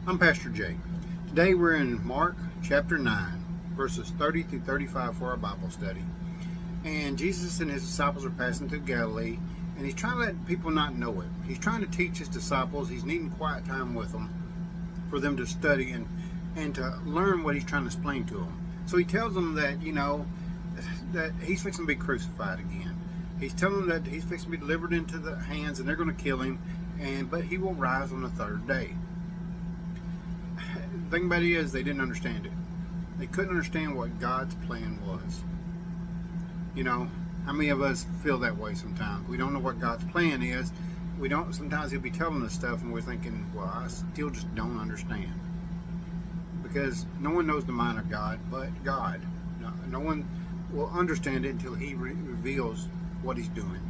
I'm Pastor Jay. Today we're in Mark chapter 9, verses 30 through 35 for our Bible study. And Jesus and his disciples are passing through Galilee, and he's trying to let people not know it. He's trying to teach his disciples. He's needing quiet time with them for them to study and to learn what he's trying to explain to them. So he tells them that, that he's fixing to be crucified again. He's telling them that he's fixing to be delivered into the hands and they're going to kill him, but he will rise on the third day. The thing about it is, they didn't understand it. They couldn't understand what God's plan was. How many of us feel that way sometimes? We don't know what God's plan is. Sometimes he'll be telling us stuff and we're thinking, well, I still just don't understand. Because no one knows the mind of God but God. No one will understand it until he reveals what he's doing.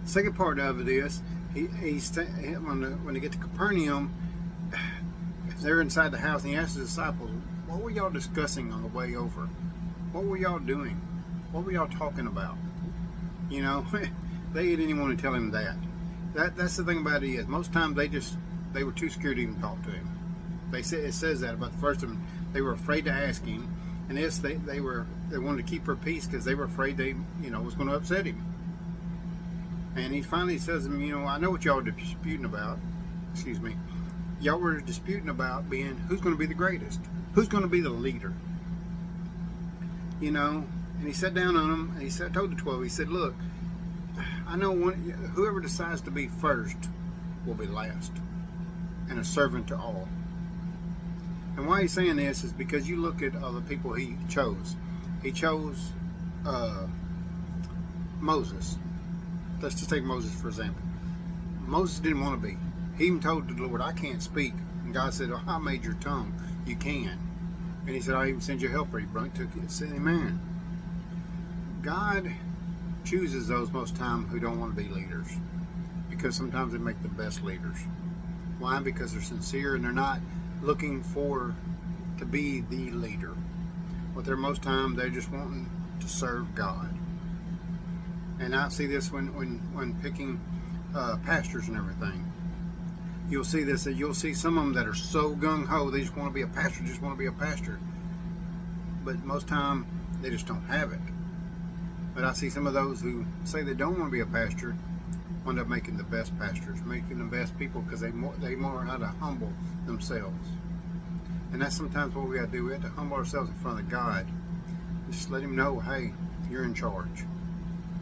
The second part of it is, when they get to Capernaum, they're inside the house and he asks his disciples, what were y'all discussing on the way over? What were y'all doing? What were y'all talking about? They didn't even want to tell him that. That's the thing about it is, most times they were too scared to even talk to him. It says that about the first of them. They were afraid to ask him, and they wanted to keep her peace because they were afraid was going to upset him. And he finally says to them, I know what y'all are disputing about. Excuse me. Y'all were disputing about being who's going to be the greatest, who's going to be the leader. And he sat down on them and he told the 12, he said, look, I know whoever decides to be first will be last and a servant to all. And why he's saying this is because you look at the people he chose. He chose Moses. Let's just take Moses for example. Moses didn't want to be. He even told the Lord, I can't speak. And God said, I made your tongue. You can. And he said, I'll even send you a helper. He took it and said, amen. God chooses those most times who don't want to be leaders. Because sometimes they make the best leaders. Why? Because they're sincere and they're not looking to be the leader. But they're most times they're just wanting to serve God. And I see this when picking pastors and everything. You'll see this, that you'll see some of them that are so gung-ho, they just want to be a pastor, But most time, they just don't have it. But I see some of those who say they don't want to be a pastor, wind up making the best pastors, making the best people, because they know how to humble themselves. And that's sometimes what we got to do. We have to humble ourselves in front of God. Just let him know, hey, you're in charge.